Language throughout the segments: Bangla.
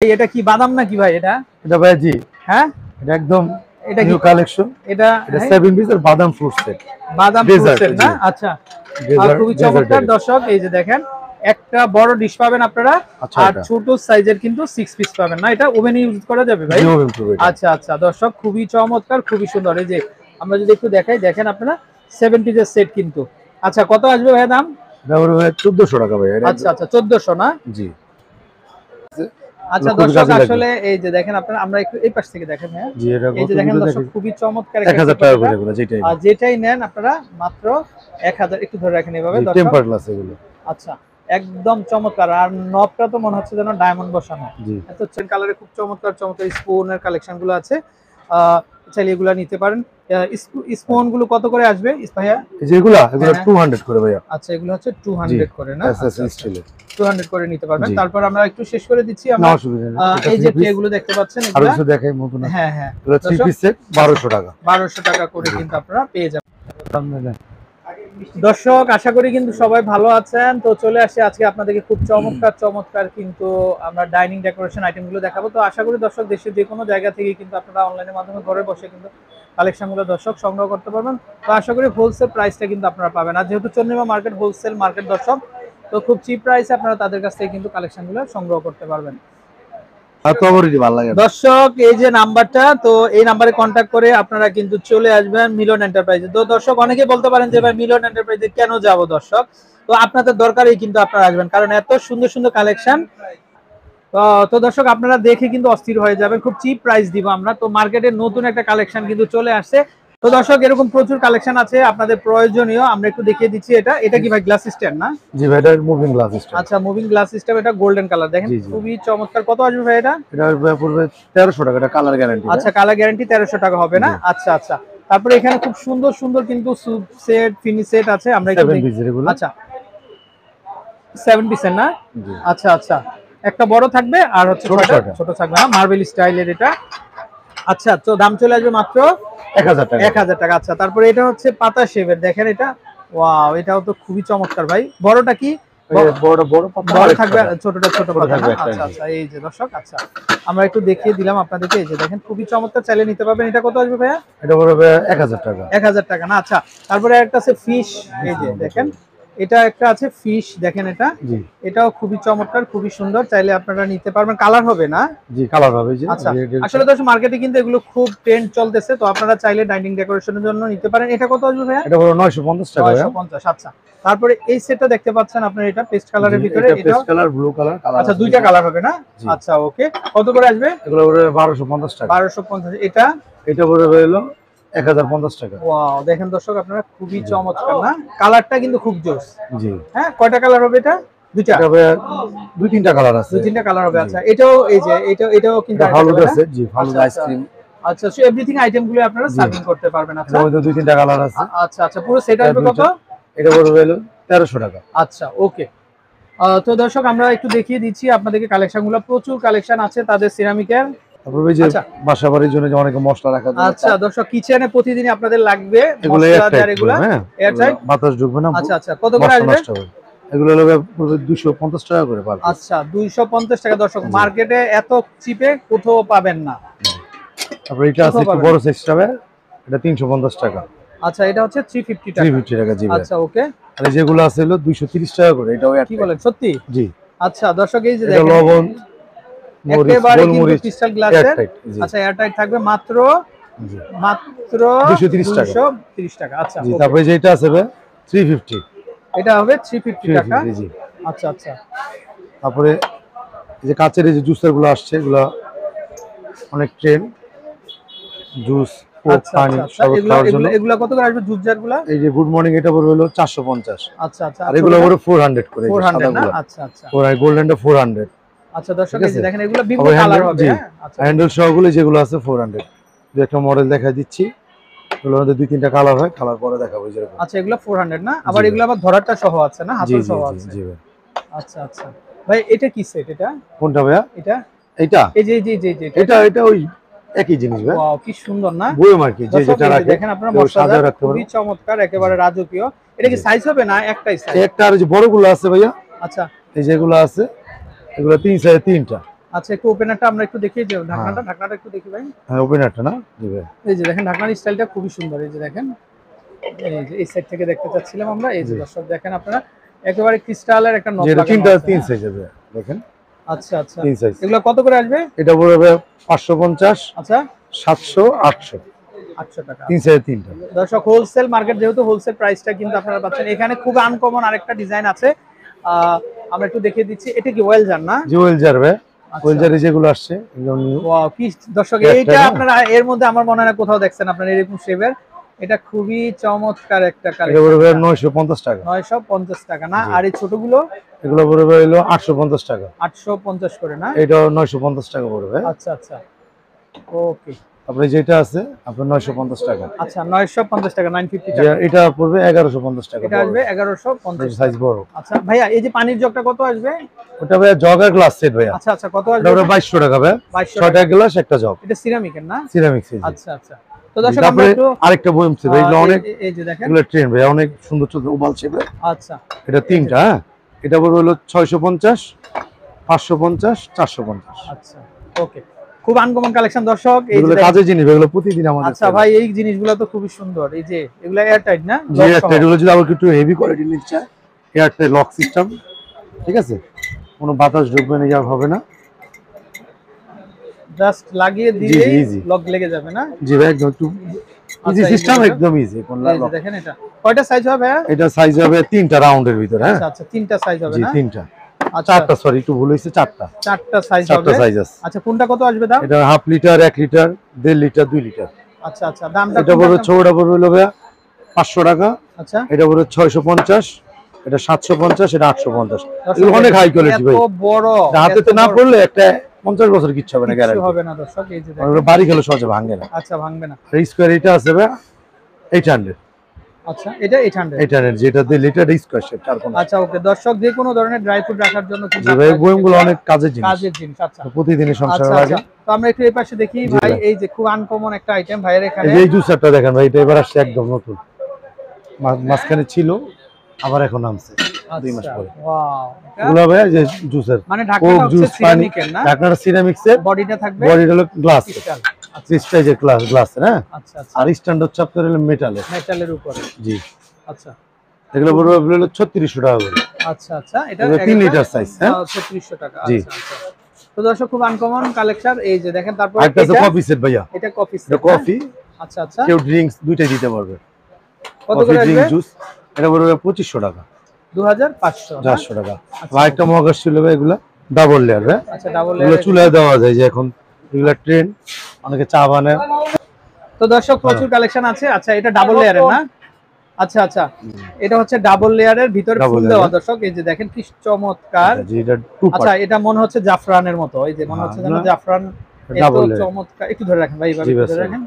এটা কি বাদাম নাকি ভাই? এটা এটা ভাই জি হ্যাঁ, এটা একদম এটা নিউ কি কালেকশন। এটা এটা 7 পিস এর বাদাম ফ্রুট সেট, বাদাম ফ্রুট সেট না? আচ্ছা, আর খুবই চমৎকার দর্শক। এই যে দেখেন একটা বড় ডিশ পাবেন আপনারা, আর ছোট সাইজের কিন্তু 6 পিস পাবেন না? এটা ওভেনে ইউজ করা যাবে ভাই? আচ্ছা আচ্ছা দর্শক, খুবই চমৎকার, খুবই সুন্দর। এই যে আমরা যদি একটু দেখাই, দেখেন আপনারা 7 পিসের সেট কিন্তু। আচ্ছা, কত আসবে ভাই দাম? এটা হলো 1400 টাকা ভাই। আচ্ছা আচ্ছা, 1400 না? জি। আচ্ছা দর্শক, আসলে এই যে দেখেন আপনারা, আমরা একটু এই পাশ থেকে দেখেন। হ্যাঁ, এই যে দেখেন দর্শক, খুবই চমৎকার। 1000 টাকা করে এগুলো, যেটাই নেন আপনারা মাত্র 1000। একটু ধরে রাখেন এভাবে দর্শক। টেম্পার গ্লাস এগুলো। আচ্ছা, একদম চমৎকার। আর নবটা তো মনে হচ্ছে যেন ডায়মন্ড বসানো। এত চেন কালারে খুব চমৎকার চমৎকার স্পুনের কালেকশন গুলো আছে। চাইলে এগুলো নিতে পারেন। স্পুন গুলো কত করে আসবে ভাইয়া? যেগুলো এগুলো 200 করে ভাইয়া। আচ্ছা, এগুলো হচ্ছে 200 করে না? স্টিলের 200 করে নিতে পারবেন। তারপর আমরা একটু শেষ করে দিচ্ছি। আমরা এই যে ট্রে গুলো দেখতে পাচ্ছেন, আর কিছু দেখাই নতুন। হ্যাঁ হ্যাঁ, এগুলো 3 পিস সেট 1200 টাকা। 1200 টাকা করে কিন্তু আপনারা পেয়ে যাবেন। দর্শক, আশা করি কিন্তু সবাই ভালো আছেন। তো চলে আসি আজকে আপনাদেরকে খুব চমৎকার চমৎকার কিন্তু আমরা ডাইনিং ডেকোরেশন আইটেম গুলো দেখাবো। তো আশা করি দর্শক দেশের যে কোনো জায়গা থেকে কিন্তু আপনারা অনলাইনের মাধ্যমে ঘরে বসে কিন্তু কালেকশন গুলো দর্শক সংগ্রহ করতে পারবেন। তো আশা করি হোলসেল প্রাইসটা কিন্তু আপনারা পাবেন। আর যেহেতু চন্দ্রিমা মার্কেট হোলসেল মার্কেট দর্শক, তো খুব চিপ প্রাইসে আপনারা তাদের কাছ থেকে কিন্তু কালেকশন গুলো সংগ্রহ করতে পারবেন। দর্শক, এই যে নাম্বারটা, তো এই নাম্বারে কন্ট্যাক্ট করে আপনারা কিন্তু চলে আসবেন মিলন এন্টারপ্রাইজে। তো দর্শক, অনেকে বলতে পারেন যে ভাই মিলন এন্টারপ্রাইজে কেন যাব? দর্শক, তো আপনাদের দরকারই কিন্তু আপনারা আসবেন, কারণ এত সুন্দর সুন্দর কালেকশন। তো দর্শক, আপনারা দেখে কিন্তু অস্থির হয়ে যাবেন। খুব চিপ প্রাইস দিব আমরা। তো মার্কেটে নতুন একটা কালেকশন কিন্তু চলে আসছে। তো দর্শক, এরকম প্রচুর কালেকশন আছে আপনাদের প্রয়োজনীয়। আমরা একটু দেখিয়ে দিচ্ছি। এটা কি ভাই গ্লাস স্ট্যান্ড না? জি ভাই, এটা মুভিং গ্লাস স্ট্যান্ড। আচ্ছা, মুভিং গ্লাস সিস্টেম। এটা গোল্ডেন কালার, দেখেন খুবই চমৎকার। কত আসবে ভাই এটা? এটা পড়বে 1300 টাকা। এটা কালার গ্যারান্টি। আচ্ছা, কালার গ্যারান্টি 1300 টাকা হবে না? আচ্ছা আচ্ছা। তারপরে এখানে খুব সুন্দর সুন্দর কিন্তু স্যুপ সেট, ফিনিশ সেট আছে। আমরা একটু দেখি। আচ্ছা, 7 পিসের না? আচ্ছা আচ্ছা, একটা বড় থাকবে আর হচ্ছে ছোট থাকবে না? মার্বেল স্টাইলের এটা। আচ্ছা, তো দাম চলে আসবে মাত্র 1000 টাকা। 1000 টাকা। আচ্ছা, তারপরে এটা হচ্ছে পাতা শেপের, দেখেন এটা। ওয়াও, এটাও তো খুবই চমৎকার ভাই। বড়টা কি? বড় থাকবে, ছোটটা ছোট পাতা না? আচ্ছা আচ্ছা, এই যে দর্শক। আচ্ছা, আমরা একটু দেখিয়ে দিলাম আপনাদেরকে। এই যে দেখেন খুবই চমৎকার, চাইলে নিতে পারবেন। এটা কত আসবে ভাইয়া? এটা পড়বে 1000 টাকা। 1000 টাকা না? আচ্ছা, তারপরে একটা আছে ফিশ। এই যে দেখেন, এটা একটা আছে ফিশ, দেখেন এটা। এটাও খুবই চমৎকার, খুবই সুন্দর, চাইলে আপনারা নিতে পারবেন। কালার হবে না? জি, কালার হবে। জি, আচ্ছা, আসলে দর্শক মার্কেটে কিন্তু এগুলো খুব ট্রেন্ড চলতেছে, তো আপনারা চাইলে ডাইনিং ডেকোরেশনের জন্য নিতে পারেন। এটা কত আসবে ভাইয়া? এটা হলো 950 টাকা। 950। আচ্ছা, তারপরে এই সেটটা দেখতে পাচ্ছেন আপনারা, এটা পেস্ট কালারের ভিতরে। এটা পেস্ট কালার, ব্লু কালার। আচ্ছা, দুইটা কালার হবে না? আচ্ছা, ওকে। কত করে আসবে? এগুলো পড়বে 1250 টাকা। 1250। এটা পড়বে হলো 1050 টাকা। ওয়াও, দেখেন দর্শক আপনারা, খুবই চমৎকার না? কালারটা কিন্তু খুব জোস। জি। হ্যাঁ, কয়টা কালার হবে এটা? দুইটা? দুই তিনটা কালার আছে। দুই তিনটা কালার হবে। আচ্ছা, এটাও এই যে এটাও কিন্তু ফালুদা আছে। জি, ফালুদা আইসক্রিম। আচ্ছা, সো এভরিথিং আইটেম গুলো আপনারা সার্ভিং করতে পারবেন। আচ্ছা, এর মধ্যে দুই তিনটা কালার আছে। আচ্ছা আচ্ছা, পুরো সেট আসবে কত? এটা পড়বে হলো 1300 টাকা। আচ্ছা, ওকে। তো দর্শক, আমরা একটু দেখিয়ে দিচ্ছি আপনাদেরকে কালেকশনগুলো। প্রচুর কালেকশন আছে তাদের সিরামিকের। তারপরে যে বাসাবাড়ির জন্য যে অনেকে মশলা রাখা যায়। আচ্ছা দর্শক, কিচেনে প্রতিদিন আপনাদের লাগবে মশলাদার, এগুলো এয়ারটাইট, বাতাস ঢুকবে না। আচ্ছা আচ্ছা, কত করে আসবে? এগুলো হলো 250 টাকা করে পাবে। আচ্ছা, 250 টাকা। দর্শক, মার্কেটে এত চিপে কোথাও পাবেন না। তারপর এটা আছে একটু বড় সাইজ হবে, এটা 350 টাকা। আচ্ছা, এটা হচ্ছে 350 টাকা। 350 টাকা। জি। আচ্ছা, ওকে। আর যেগুলো আছে হলো 230 টাকা করে। এটাও কি বলেন, সত্যি? জি। আচ্ছা দর্শক, এই যে দেখেন লবণ, একেবারে কিন্তু ক্রিস্টাল গ্লাসের। আচ্ছা, এয়ারটাইট থাকবে মাত্র 230 টাকা। আচ্ছা, জি। তারপরে যেটা আছে 350। এটা হবে 350 টাকা। জি। আচ্ছা আচ্ছা। তারপরে যে কাচের এই যে জুসার গুলো আসছে, এগুলো অনেক ট্রেন্ড জুস, পানি সব খাওয়ার জন্য। এগুলো কত করে আসবে জুস জার গুলো? এই যে গুড মর্নিং, এটা পড়বে হলো 450। আচ্ছা আচ্ছা। আর এগুলো পড়বে 400 করে। 400 না? আচ্ছা আচ্ছা। গোল্ডেনটা 400। আচ্ছা দর্শক, এই যে দেখেন এগুলো বিভিন্ন কালার হবে। আচ্ছা, হ্যান্ডেল সহগুলো যেগুলো আছে 400। দুই একটা মডেল দেখা দিচ্ছি। এগুলোর মধ্যে দুই তিনটা কালার হয়, কালার পরে দেখাবো যেরকম। আচ্ছা, এগুলো 400 না? আবার এগুলো আবার ধরাটা সহ আছে না? হাতল সহ আছে। জি ভাই। আচ্ছা আচ্ছা ভাই, এটা কি সেট? এটা কোনটা ভাইয়া? এটা এই যে এটা ওই একই জিনিস ভাই। ওয়াও, কি সুন্দর না? বয়ম আর কি, যেটা রাখে। দেখেন আপনারা মশলা খুবই চমৎকার, একেবারে রাজকীয়। এটা কি সাইজ হবে না একটাই সাইজ? একটা। আর যে বড়গুলো আছে ভাইয়া, আচ্ছা, এই যেগুলো আছে এগুলো 3 সাইজ, তিনটা। আচ্ছা, একটু ওপেনারটা আমরা একটু দেখিয়ে দিই, ঢাকনাটা একটু দেখি ভাই। হ্যাঁ ওপেনারটা না জি ভাই। এই যে দেখেন ঢাকনার স্টাইলটা খুবই সুন্দর, এই যে দেখেন, এই যে এই সাইড থেকে দেখতে চাচ্ছিলাম আমরা, এই যে দর্শক দেখেন আপনারা একেবারে ক্রিস্টালের একটা নব যেটা লাগানো তিনটা আছে, তিন হ্যাঁ? সাইজ হবে দেখেন। আচ্ছা আচ্ছা, তিন সাইজ। এগুলো কত করে আসবে? এটা পড়বে 550, আচ্ছা 700, 800, 800 টাকা। তিন সাইজ তিনটা। দর্শক হোলসেল মার্কেট, যেহেতু হোলসেল প্রাইসটা কিন্তু আপনারা পাচ্ছেন। এখানে খুব আনকমন আরেকটা ডিজাইন আছে, আমরা একটু দেখিয়ে দিচ্ছি। এটা কি ওয়েল জার না? জুয়েল জারবে, আচ্ছা। ওয়েল জারে যেগুলো আসছে এগুলো নিউ। ওয়াও, কি দর্শক, একটা এইটা না? আপনারা এর মধ্যে আমার মনে হয় না কোথাও দেখছেন আপনারা এরকম শেপের। এটা খুবই চমৎকার একটা এটা কালেকশন। পড়বে 950 টাকা। 950 টাকা না? জি। আর এই ছোটগুলো এগুলো পড়বে হলো 850 টাকা। 850 করে না? এটাও 950 টাকা পড়বে। আচ্ছা আচ্ছা, ওকে। তারপরে যেটা আছে আপনার 950 টাকা। আচ্ছা 950 টাকা, 950 যে টাকা। এটা পড়বে 1150 টাকা। এটা আসবে 1150 সাইজ বড়। আচ্ছা ভাইয়া, এই যে পানির জগটা কত আসবে? ওটা ভাই জগ আর গ্লাস সেট ভাইয়া। আচ্ছা আচ্ছা, কত এটা আসবে? ওটা 2200 টাকা ভাই। 2200 ছয়টা গ্লাস একটা জগ। এটা সিরামিকের না? Ceramic size. আচ্ছা আচ্ছা, তো দর্শক আমরা তারপরে একটু আরেকটা বয়ম ছিল এগুলো অনেক, এই যে দেখেন, এগুলো ট্রেন ভাই অনেক সুন্দর সুন্দর ওভাল শেপের। আচ্ছা এটা তিনটা, হ্যাঁ এটা পড়বে হলো 650, 550, 450। আচ্ছা, ওকে। খুব আনকমন কালেকশন দর্শক, এই যে এগুলো দেখেন। কাজের জিনিস, এগুলো প্রতিদিন আমাদের। আচ্ছা ভাই, এই জিনিসগুলো তো খুবই সুন্দর, এই যে এগুলা এয়ার টাইট না? যে একটা এগুলো যদি আবার একটু হেভি কোয়ালিটি নিতে চায়, এয়ারটাই লক সিস্টেম, ঠিক আছে, কোনো বাতাস ঢুকবে না, যা হবে না, জাস্ট লাগিয়ে জি, দিলেই easy। লক লেগে যাবে না? জি ভাই একদম একটু ইজি আচ্ছা, সিস্টেম, এই যে একদম ইজি কোন এই যে দেখেন, এটা কয়টা সাইজ হবে ভাইয়া? এটা সাইজ হবে তিনটা রাউন্ডের ভিতরে, হ্যাঁ আচ্ছা আচ্ছা, তিনটা সাইজ হবে জি না? তিনটা, আচ্ছা, চারটা, সরি একটু ভুল হয়েছে, চারটা চারটা সাইজ চারটা হবে। সাইজ আছে। আচ্ছা, কোনটা কত আসবে দাম? এটা half litre, 1 litre, 1.5 litre, 2 litre. আচ্ছা আচ্ছা, দামটা এটা পড়বে ছোটটা পড়বে হলো ভাইয়া 500 টাকা। আচ্ছা, এটা পড়বে 650, এটা 750, এটা 850। দর্শক এগুলো অনেক হাই কোয়ালিটি ভাই। এত বড়, হাতে তো এত না বড়, পড়লে একটা 50 বছর কিচ্ছু হবে না, কিচ্ছু গ্যারান্টি হবে না দর্শক, এই যে দেখেন। ওগুলো বাড়ি খেলে সহজে ভাঙে না। আচ্ছা, ভাঙবে না। এই স্কয়ার এটা আছে ভাই 800, আচ্ছা, এটা 800। 800 যেটা দিয়ে লিটার স্কয়ার শেপ চার কোণ। আচ্ছা, ওকে। দর্শক যে কোনো ধরনের ড্রাই ফ্রুট রাখার জন্য কিন্তু জি ভাই, আপনারা বয়মগুলো অনেক কাজের জিনিস, কাজের জিনিস। আচ্ছা তো প্রতিদিনের সংসারে আচ্ছা লাগে। আচ্ছা, তো আমরা একটু এই পাশে দেখি জি ভাই, ভাই। এই যে খুব আনকমন একটা আইটেম ভাইয়ের এই এখানে। যে এই জুসারটা দেখেন ভাই, এটা এবার আসছে একদম নতুন, মাঝখানে ছিল আবার এখন নামছে 2 মাস আচ্ছা, পরে। ওয়াও, এগুলো ভাই যে জুসার, মানে কোক ঢাকনাটা হচ্ছে জুস, পানি, সিরামিকের না? ঢাকনাটা সিরামিক্সের, বডিটা থাকবে বডিটা হলো গ্লাস, ক্রিস্টাল। আচ্ছা সিস্টাই যে গ্লাস, হ্যাঁ। আচ্ছা আচ্ছা, আর স্ট্যান্ড হচ্ছে আপনার হলো মেটালের। মেটালের উপরে। জি, আচ্ছা এগুলো পড়বে হলো 3600 টাকা করে। আচ্ছা আচ্ছা, এটা এগুলো 3 লিটার সাইজ, হ্যাঁ 3600 টাকা। জি। আচ্ছা আচ্ছা, তো দর্শক খুব আনকমন কালেকশন, এই যে দেখেন। তারপর একটা আছে কফি সেট ভাইয়া, এটা কফি সেট, এটা কফি, আচ্ছা আচ্ছা, কেউ ড্রিঙ্কস দুইটাই দিতে পারবে। কত কফি, করে ড্রিঙ্ক, আসবে? জুস, এটা পড়বে 2500 টাকা, 2500 না? 400 টাকা। আচ্ছা, আর একটা মগ আসছিল ভাই, এগুলা ডাবল লেয়ার, হ্যাঁ আচ্ছা, ডাবল এগুলো চুলায় দেওয়া যায়, যে এখন এগুলা ট্রেন্ড, অনেকে চা বানায়। তো দর্শক প্রচুর কালেকশন আছে। আচ্ছা, এটা ডাবল লেয়ারের না? আচ্ছা আচ্ছা, এটা হচ্ছে ডাবল লেয়ারের ভিতরে Double ফুল layer, দেওয়া দর্শক, এই যে দেখেন কি চমৎকার। জি এটা 2 আচ্ছা, পার্ট এটা মনে হচ্ছে জাফরানের মতো, এই যে মনে হচ্ছে যেন না, জাফরান। এত double layer। চমৎকার, একটু ধরে রাখেন ভাই, এইভাবে জি, একটু ব্যাস, ধরে রাখেন।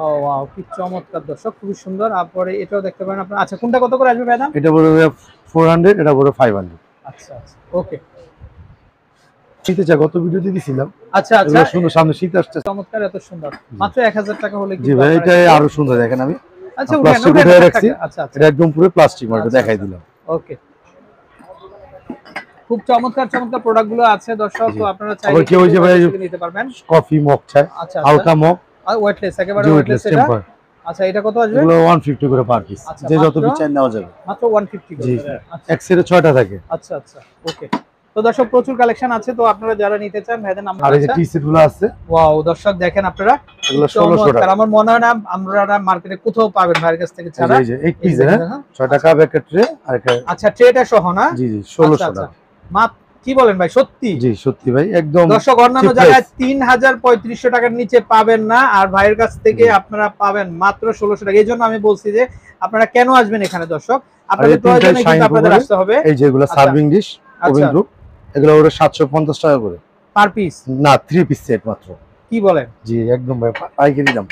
ও ওয়াও, কি চমৎকার দর্শক, খুবই সুন্দর। তারপরে এটাও দেখতে পারেন আপনারা। আচ্ছা, কোনটা কত করে আসবে ম্যাডাম? এটা পড়বে 400, এটা পড়বে 500। আচ্ছা আচ্ছা, ওকে। শীতে চা গত ভিডিওতে দিছিলাম, আচ্ছা আচ্ছা, এগুলো সুন্দর, সামনে শীত আসছে। চমৎকার, এত সুন্দর, মাত্র 1000 টাকা হলে জি ভাই, এটা আরো সুন্দর দেখেন, আমি আচ্ছা, প্লাস্টিক উঠেন, উঠে উঠেন, রাখছি, আচ্ছা আচ্ছা, এটা একদম পুরো প্লাস্টিক মার্কে আচ্ছা, দেখাই আচ্ছা। দিলাম। ওকে, খুব চমৎকার চমৎকার প্রোডাক্ট গুলো আছে দর্শক, তো আপনারা চাইলে আবার কেউ ওই যে ভাই নিতে পারবেন। কফি মগ চায়, আচ্ছা, হালকা মগ, আর ওয়েটলেস, একেবারে জি ওয়েটলেস ওয়েটলেস এটা। টেম্পার, আচ্ছা, এটা কত আসবে? এগুলো 150 করে পার পিস, আচ্ছা, যে যত মাত্র? পিস চাই নেওয়া যাবে। মাত্র 150 জি, করে। আচ্ছা এক সেটে 6টা থাকে। আচ্ছা আচ্ছা, ওকে। তো দর্শক প্রচুর কালেকশন আছে, তো আপনারা যারা নিতে চান ভাইদের নাম্বার আর এই যে আছে। টি সেট গুলো আছে, ওয়াও দর্শক দেখেন আপনারা, এগুলো 1600 চমৎকার। টাকা। আমার মনে হয় না আমরা মার্কেটে কোথাও পাবেন ভাইয়ের কাছ থেকে ছাড়া। এই যে 8 এই পিস, যে হ্যাঁ দেখেন, 6 টাকা প্যাকেট ট্রে, আর একটা আচ্ছা, ট্রেটা সহ না? জি জি আচ্ছা 1600 আচ্ছা, টাকা। কি বলেন ভাই, সত্যি? জি সত্যি ভাই, একদম দর্শক অন্যান্য cheap জায়গায় price। 3500 টাকার নিচে পাবেন না, আর ভাইয়ের কাছ থেকে আপনারা পাবেন মাত্র 1600 টাকা। এই জন্য আমি বলছি যে আপনারা কেন আসবেন এখানে দর্শক, আপনাদের এই তিনটাই প্রয়োজনে কিন্তু shine আপনাদের করে। আসতে হবে। এই যেগুলো আচ্ছা। সার্ভিং ডিশ, ওভেন আচ্ছা। গ্রুপ, এগুলো ওরা 750 টাকা করে পার পিস? না, 3 পিস সেট মাত্র। কি বলেন, জি একদম ভাই, পাইকারি দাম।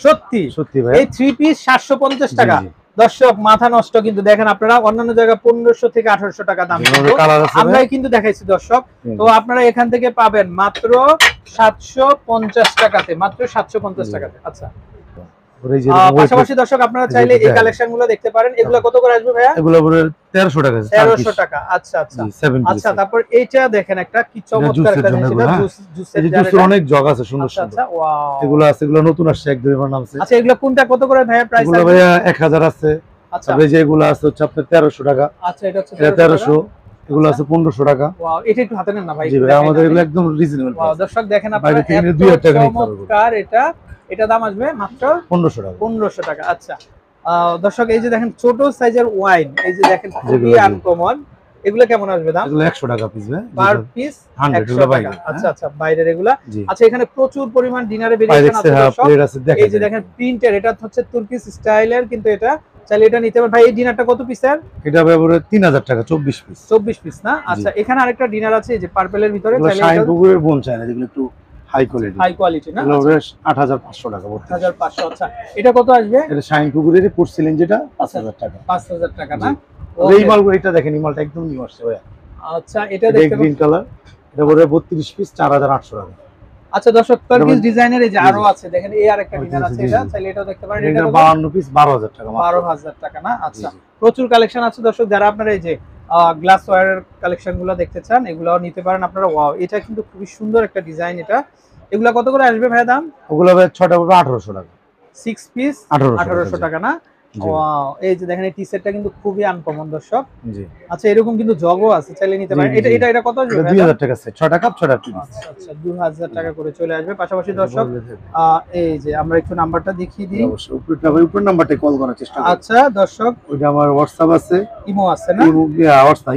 সত্যি? সত্যি ভাই, এই 3 পিস 750 জি, টাকা জি। দর্শক, মাথা নষ্ট। কিন্তু দেখেন আপনারা অন্যান্য জায়গায় 1500 থেকে 1800 টাকা দাম, কিন্তু কালার আছে আমরাই ভাই। কিন্তু দেখাইছি দর্শক। তো আপনারা এখান থেকে পাবেন মাত্র 750 টাকাতে, মাত্র 750 টাকাতে। আচ্ছা, এই যে পাশাপাশি দর্শক আপনারা চাইলে এই কালেকশন গুলো দেখতে পারেন। এগুলো কত করে আসবে ভাইয়া? এগুলো পুরো 1300 টাকা। 1300 টাকা। আচ্ছা আচ্ছা আচ্ছা, তারপর এইটা দেখেন একটা কি চমৎকার একটা জিনিস, এটা জুসের জার। জুসের অনেক জগ আছে সুন্দর আচ্ছা সুন্দর। ওয়াও, এগুলো আছে, এগুলো নতুন আসছে, এক দুই বার নামছে। আচ্ছা এগুলো কোনটা কত করে ভাইয়া প্রাইস? এগুলো ভাইয়া 1000 আছে। আচ্ছা তবে যে এগুলো আছে হচ্ছে আপনার 1300 টাকা। আচ্ছা এটা হচ্ছে 1300। এগুলো আছে 1500 টাকা। ওয়াও, এটা একটু হাতে নেন না ভাই। জি ভাই, আমাদের এগুলো একদম রিজনেবল। ওয়াও দর্শক দেখেন আপনারা, বাইরে থেকে 2000 টাকা নিতে পারবেন। চমৎকার এটা দাম আসবে মাত্র 1500 টাকা। 1500 টাকা। আচ্ছা দর্শক এই যে দেখেন ছোট সাইজের ওয়াইন, এই যে দেখেন খুবই আনকমন। এগুলো কেমন আসবে দাম? এগুলো 100 টাকা পিস ভাই। পার পিস 100 টাকা। আচ্ছা আচ্ছা, বাইরের এগুলা। আচ্ছা এখানে প্রচুর পরিমাণ ডিনারে ভেরিয়েশন আছে দর্শক। এই যে দেখেন প্রিন্টের, এটা হচ্ছে তুর্কিশ স্টাইলের, কিন্তু এটা চাইলে এটা নিতে পারেন। ভাই এই ডিনারটা কত পিসের? এটা ভাই পুরো 3000 টাকা, 24 পিস। 24 পিস না? আচ্ছা এখানে আরেকটা ডিনার আছে এই যে পার্পলের ভিতরে, চাইলে শাইন পুকুরের বোন চাই না, যেগুলো একটু হাই কোয়ালিটি। হাই কোয়ালিটি না? এগুলো 8500 টাকা। 8500। আচ্ছা এটা কত আসবে? এটা শাইন পুকুরের পোর্সেলেন, যেটা 5000 টাকা। 5000 টাকা না? এই মালগুলো, এটা দেখেন এই মালটা একদম নিউ আসছে ভাই। আচ্ছা এটা দেখতে গ্রিন কালার, এটা পুরো 32 পিস 4800 টাকা। আচ্ছা দর্শক টার্কিশ ডিজাইনের এই যে আরো আছে দেখেন, এই আরেকটা ডিজাইন আছে, এটা চাইলে এটাও দেখতে পারেন। এটা 52 পিস 12000 টাকা। 12000 টাকা না? আচ্ছা প্রচুর কালেকশন আছে দর্শক, যারা আপনারা এই যে গ্লাস ওয়্যারের কালেকশন গুলো দেখতে চান এগুলাও নিতে পারেন আপনারা। ওয়াও, এটা কিন্তু খুবই সুন্দর একটা ডিজাইন। এটা এগুলা কত করে আসবে ভাই দাম? ওগুলো ভাই 6টা পড়বে 1800 টাকা। 6 পিস 1800 টাকা না? ওয়াও, এই যে দেখেন এই টি সেটটা কিন্তু খুবই আনকমন দর্শক। জি আচ্ছা এরকম কিন্তু জগও আছে, চাইলে নিতে পারেন। এটা কত আসবে? 2000 টাকা সেট, 6টা কাপ 6টা পিস। আচ্ছা 2000 টাকা করে চলে আসবে। পাশাপাশি দর্শক এই যে আমরা একটু নাম্বারটা দেখিয়ে দিই। অবশ্যই উপরটা ভাই, উপর নাম্বারটা কল করার চেষ্টা করুন। আচ্ছা দর্শক, ওইটা আমার WhatsApp আছে, ইমো আছে না?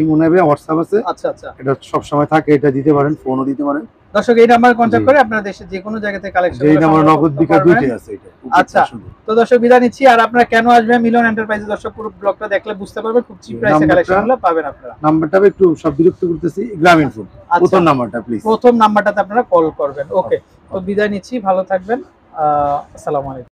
ইমো নেবে, WhatsApp আছে। আচ্ছা আচ্ছা, এটা সব সময় থাকে, এটা দিতে পারেন, ফোনও দিতে পারেন। দর্শক এই নাম্বার কন্টাক্ট করে আপনারা দেশের যে কোনো জায়গা থেকে কালেকশন এই নাম্বার নগদ বিকাশ দুইটাই আছে এটা। আচ্ছা তো দর্শক বিদায় নিচ্ছি। আর আপনারা কেন আসবেন মিলন এন্টারপ্রাইজে, দর্শক পুরো ব্লগটা দেখলে বুঝতে পারবেন, খুব চিপ প্রাইসে কালেকশনগুলো পাবেন আপনারা। নাম্বারটা একটু সব বিরক্ত করতেছি, গ্রামীণ ফোন প্রথম নাম্বারটা প্লিজ, প্রথম নাম্বারটাতে আপনারা কল করবেন। ওকে, তো বিদায় নিচ্ছি, ভালো থাকবেন। আসসালামু আলাইকুম।